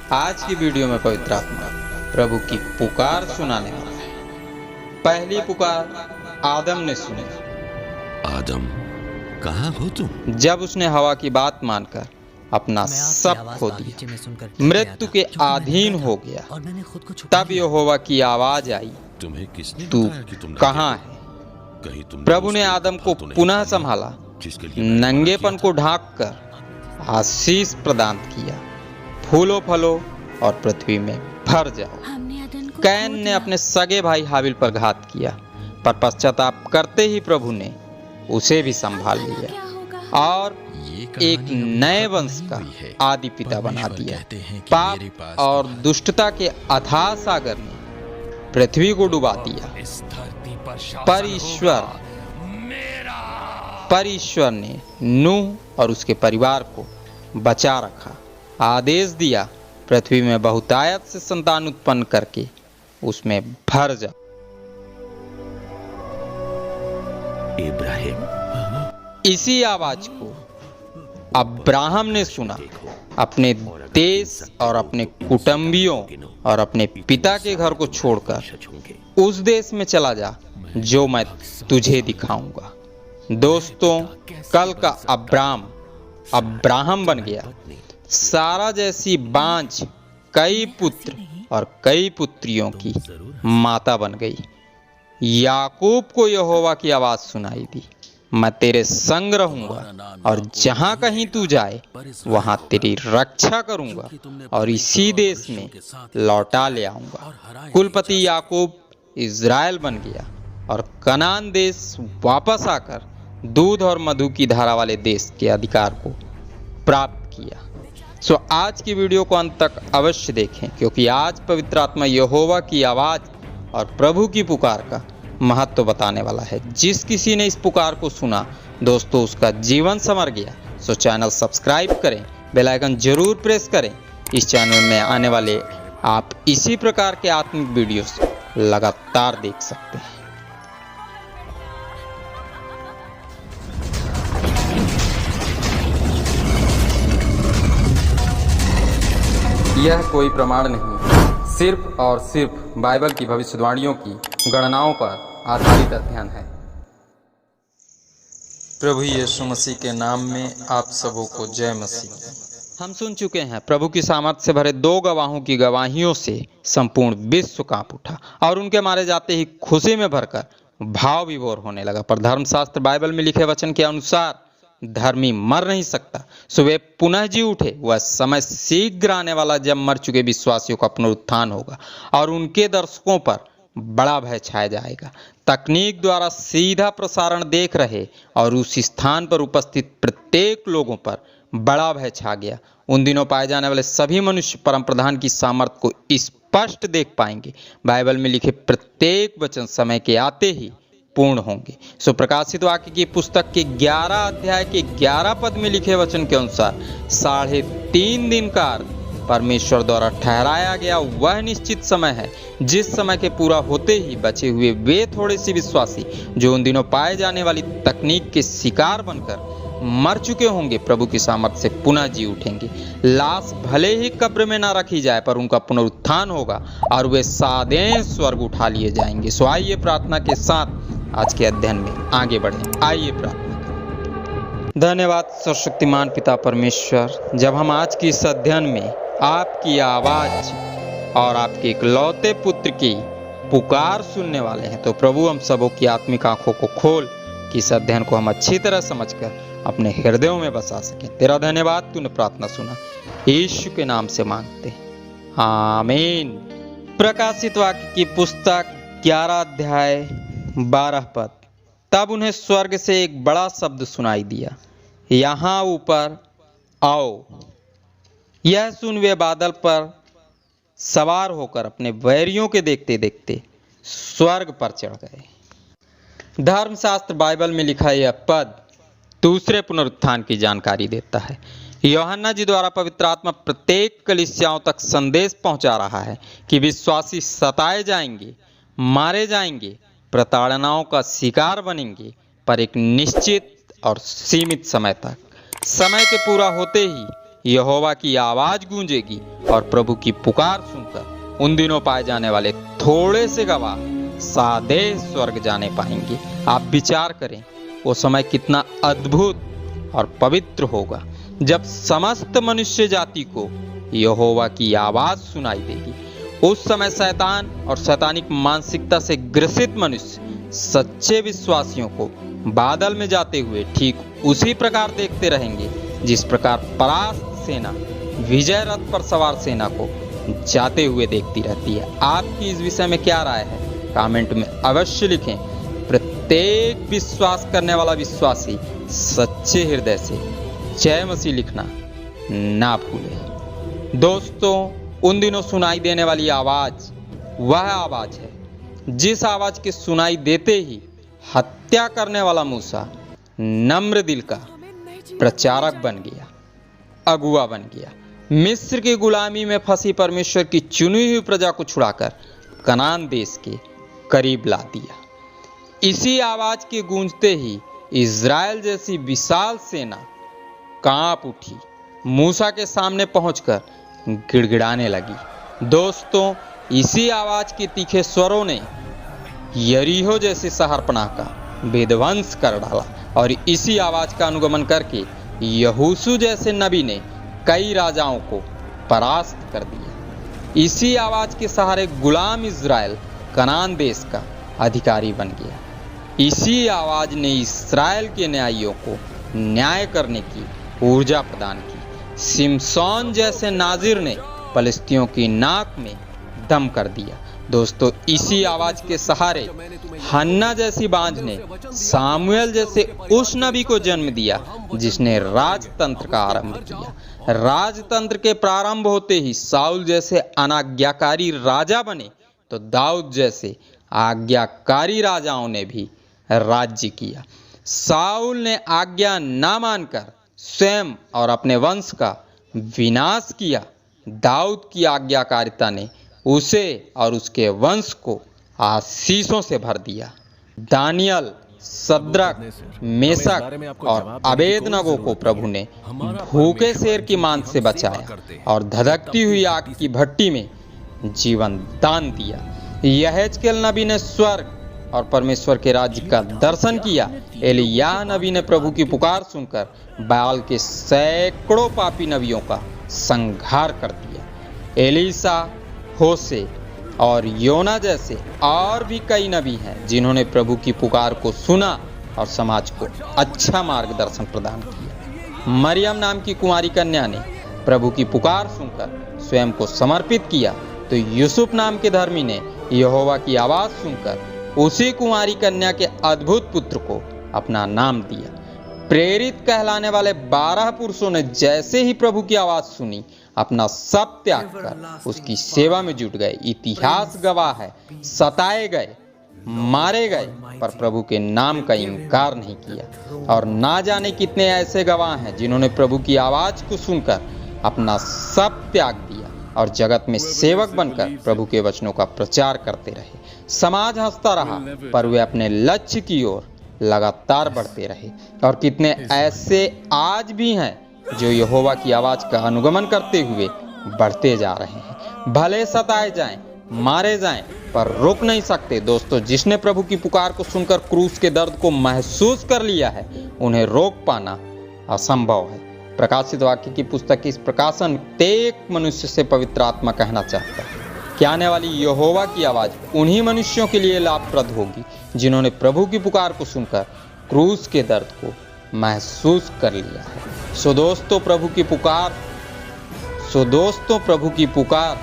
आज की वीडियो में पवित्र आत्मा प्रभु की पुकार सुनाने वाला है। पहली पुकार आदम ने सुनी। आदम, कहाँ हो तुम? जब उसने हवा की बात मानकर अपना सब खो दिया, मृत्यु के अधीन हो गया, तब यहोवा की आवाज आई, तुम्हें किसने तू बताया कि तुम कहाँ है? कहीं तुमने प्रभु ने उसकी आदम को कथा तो नहीं पुनः सुनी, संभाला, जिसके लिए मैंने नंगेपन मना को किया था? ढांक कर आशीष प्रदान किया, फूलो फलो और पृथ्वी में भर जाओ। कैन ने अपने सगे भाई हाबिल पर घात किया, पर पश्चाताप करते ही प्रभु ने उसे भी संभाल लिया और ये कहानी एक अभी नए खत्म वंश नहीं का हुई है। आदि पिता बना परमेश्वर दिया। कहते हैं कि मेरे पाप पास और तुम्हारे दुष्टता के अथाह सागर ने पृथ्वी को डुबा दिया, इस धरती पर शासन पर ईश्वर ने नूह और उसके परिवार को बचा रखा। आदेश दिया, पृथ्वी में बहुतायत से संतान उत्पन्न करके उसमें भर जा। इब्राहिम, इसी आवाज को अब्राहम ने सुना। अपने देश और अपने कुटुंबियों और अपने पिता के घर को छोड़कर उस देश में चला जा जो मैं तुझे दिखाऊंगा। दोस्तों, कल का अब्राहम बन गया। सारा जैसी बांझ कई पुत्र और कई पुत्रियों की माता बन गई। याकूब को यहोवा की आवाज सुनाई दी, मैं तेरे संग रहूंगा और जहां कहीं तू जाए वहां तेरी रक्षा करूंगा और इसी देश में लौटा ले आऊंगा। कुलपति याकूब इज़राइल बन गया और कनान देश वापस आकर दूध और मधु की धारा वाले देश के अधिकार को प्राप्त किया। सो आज की वीडियो को अंत तक अवश्य देखें, क्योंकि आज पवित्र आत्मा यहोवा की आवाज और प्रभु की पुकार का महत्व बताने वाला है। जिस किसी ने इस पुकार को सुना, दोस्तों, उसका जीवन संवर गया। सो चैनल सब्सक्राइब करें, बेल आइकन जरूर प्रेस करें। इस चैनल में आने वाले आप इसी प्रकार के आत्मिक वीडियोस लगातार देख सकते हैं। यह कोई प्रमाण नहीं, सिर्फ और सिर्फ बाइबल की भविष्यवाणियों की गणनाओं पर आधारित अध्ययन है। प्रभु यीशु मसीह के नाम में आप सबों को जय मसीह। हम सुन चुके हैं प्रभु की सामर्थ से भरे दो गवाहों की गवाहियों से संपूर्ण विश्व कांप उठा और उनके मारे जाते ही खुशी में भरकर भाव विभोर होने लगा। पर धर्मशास्त्र बाइबल में लिखे वचन के अनुसार धर्मी मर नहीं सकता, सो वे पुनः जी उठे। वह समय शीघ्र आने वाला जब मर चुके विश्वासियों का पुनरुत्थान होगा और उनके दर्शकों पर बड़ा भय छाया जाएगा। तकनीक द्वारा सीधा प्रसारण देख रहे और उस स्थान पर उपस्थित प्रत्येक लोगों पर बड़ा भय छा गया। उन दिनों पाए जाने वाले सभी मनुष्य परम प्रधान की सामर्थ को स्पष्ट देख पाएंगे। बाइबल में लिखे प्रत्येक वचन समय के आते ही पूर्ण होंगे। सो प्रकाशित वाक्य की पुस्तक के 11 अध्याय के 11 पद में लिखे वचन के अनुसार 3.5 दिन का अर्थ परमेश्वर द्वारा ठहराया गया वह निश्चित समय है, जिस समय के पूरा होते ही बचे हुए वे थोड़े से विश्वासी जो उन दिनों पाए जाने वाली तकनीक के शिकार बनकर मर चुके होंगे, प्रभु की सामर्थ से पुनः जी उठेंगे। लाश भले ही कब्र में ना रखी जाए, पर उनका पुनरुत्थान होगा और वे सादे स्वर्ग उठा लिए जाएंगे। सो आइए प्रार्थना के साथ आज के अध्ययन में आगे बढ़ें। आइए प्रार्थना करें। धन्यवाद सर्वशक्तिमान पिता परमेश्वर, जब हम आज की इस अध्ययन में आपकी आवाज और आपके इकलौते पुत्र की पुकार सुनने वाले हैं, तो प्रभु हम सबों की आत्मिक आंखों को खोल कि इस अध्ययन को हम अच्छी तरह समझकर अपने हृदयों में बसा सकें। तेरा धन्यवाद, तूने प्रार्थना सुना, यीशु के नाम से मांगते हैं, आमीन। प्रकाशित वाक्य की पुस्तक 11 अध्याय 12 पद। तब उन्हें स्वर्ग से एक बड़ा शब्द सुनाई दिया, यहाँ ऊपर आओ। यह सुन वे बादल पर सवार होकर अपने वैरियों के देखते देखते स्वर्ग पर चढ़ गए। धर्मशास्त्र बाइबल में लिखा यह पद दूसरे पुनरुत्थान की जानकारी देता है। यूहन्ना जी द्वारा पवित्र आत्मा प्रत्येक कलीसियाओं तक संदेश पहुंचा रहा है कि विश्वासी सताए जाएंगे, मारे जाएंगे, प्रताड़नाओं का शिकार बनेंगे, पर एक निश्चित और सीमित समय तक। समय के पूरा होते ही यहोवा की आवाज गूंजेगी और प्रभु की पुकार सुनकर उन दिनों पाए जाने वाले थोड़े से गवाह सादे स्वर्ग जाने पाएंगे। आप विचार करें वो समय कितना अद्भुत और पवित्र होगा जब समस्त मनुष्य जाति को यहोवा की आवाज सुनाई देगी। उस समय शैतान और शैतानिक मानसिकता से ग्रसित मनुष्य सच्चे विश्वासियों को बादल में जाते हुए ठीक उसी प्रकार देखते रहेंगे जिस प्रकार परास्त सेना विजय रथ पर सवार सेना को जाते हुए देखती रहती है। आपकी इस विषय में क्या राय है? कमेंट में अवश्य लिखें। प्रत्येक विश्वास करने वाला विश्वासी सच्चे हृदय से जय मसीह लिखना ना भूले। दोस्तों, उन दिनों सुनाई देने वाली आवाज वह आवाज है जिस आवाज के सुनाई देते ही हत्या करने वाला मूसा नम्र दिल का प्रचारक बन गया, अगुआ बन गया। मिस्र की गुलामी में फंसी परमेश्वर की चुनी हुई प्रजा को छुड़ाकर कनान देश के करीब ला दिया। इसी आवाज के गूंजते ही इज़राइल जैसी विशाल सेना कांप उठी, मूसा के सामने पहुंचकर गिड़गिड़ाने लगी। दोस्तों, इसी आवाज के तीखे स्वरों ने यरीहो जैसे शहरपनाह का विध्वंस कर डाला और इसी आवाज का अनुगमन करके यहोशू जैसे नबी ने कई राजाओं को परास्त कर दिया। इसी आवाज के सहारे गुलाम इज़राइल कनान देश का अधिकारी बन गया। इसी आवाज ने इस्राएल के न्यायियों को न्याय करने की ऊर्जा प्रदान की। सिमसोन जैसे नाजिर ने फलिस्तियों की नाक में दम कर दिया। दोस्तों, इसी आवाज के सहारे हन्ना जैसी बांझ ने सामुएल जैसे उस नबी को जन्म दिया जिसने राजतंत्र का आरंभ किया। राजतंत्र के प्रारंभ होते ही साउल जैसे अनाज्ञाकारी राजा बने तो दाऊद जैसे आज्ञाकारी राजाओं ने भी राज्य किया। साउल ने आज्ञा ना मानकर स्वयं और अपने वंश का विनाश किया। दाऊद की आज्ञाकारिता ने उसे और उसके वंश को आशीषों से भर दिया। दानियल, सद्रक, मेशक और अबेदनगो को प्रभु ने भूखे शेर की मांस से बचाया और धधकती हुई आग की भट्टी में जीवन दान दिया। यहेजकेल नबी ने स्वर्ग और परमेश्वर के राज्य का दर्शन किया। एलिय्याह नबी ने प्रभु की पुकार सुनकर बाल के सैकड़ों पापी नबियों का संहार कर दिया। एलीसा, होशे और योना जैसे और भी कई नबी हैं जिन्होंने प्रभु की पुकार को सुना और समाज को अच्छा मार्गदर्शन प्रदान किया। मरियम नाम की कुंवारी कन्या ने प्रभु की पुकार सुनकर स्वयं को समर्पित किया तो यूसुफ नाम के धर्मी ने यहोवा की आवाज सुनकर उसी कुंवारी कन्या के अद्भुत पुत्र को अपना नाम दिया। प्रेरित कहलाने वाले 12 पुरुषों ने जैसे ही प्रभु की आवाज सुनी अपना सब त्याग कर उसकी सेवा में जुट गए। इतिहास गवाह है, सताए गए, मारे गए, पर प्रभु के नाम का इनकार नहीं किया। और ना जाने कितने ऐसे गवाह हैं जिन्होंने प्रभु की आवाज को सुनकर अपना सब त्याग दिया और जगत में सेवक बनकर प्रभु के वचनों का प्रचार करते रहे। समाज हंसता रहा पर वे अपने लक्ष्य की ओर लगातार बढ़ते रहे। और कितने ऐसे आज भी हैं जो यहोवा की आवाज का अनुगमन करते हुए बढ़ते जा रहे हैं। भले सताए जाएं, मारे जाएं, पर रुक नहीं सकते। दोस्तों, जिसने प्रभु की पुकार को सुनकर क्रूस के दर्द को महसूस कर लिया है उन्हें रोक पाना असंभव है। प्रकाशित वाक्य की पुस्तक के इस प्रकाशन प्रत्येक मनुष्य से पवित्र आत्मा कहना चाहता है कि आने वाली यहोवा की आवाज उन्हीं मनुष्यों के लिए लाभप्रद होगी जिन्होंने प्रभु की पुकार को सुनकर क्रूस के दर्द को महसूस कर लिया है। सो दोस्तों, प्रभु की पुकार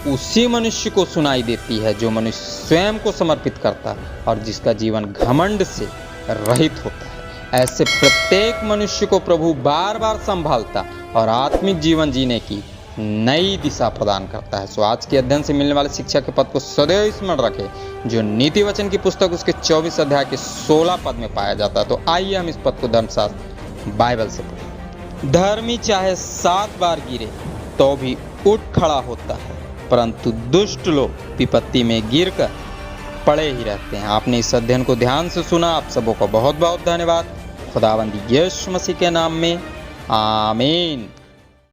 उसी मनुष्य को सुनाई देती है जो मनुष्य स्वयं को समर्पित करता और जिसका जीवन घमंड से रहित होता है। ऐसे प्रत्येक मनुष्य को प्रभु बार बार संभालता और आत्मिक जीवन जीने की नई दिशा प्रदान करता है। सो आज के अध्ययन से मिलने वाले शिक्षा के पद को सदैव स्मरण रखें जो नीति वचन की पुस्तक उसके 24 अध्याय के 16 पद में पाया जाता है। तो आइए हम इस पद को धर्मशास्त्र बाइबल से पढ़ें। धर्मी चाहे 7 बार गिरे तो भी उठ खड़ा होता है, परंतु दुष्ट लोग विपत्ति में गिरकर पड़े ही रहते हैं। आपने इस अध्ययन को ध्यान से सुना। आप सबों को बहुत बहुत धन्यवाद। खुदावंद यीशु मसीह के नाम में आमीन।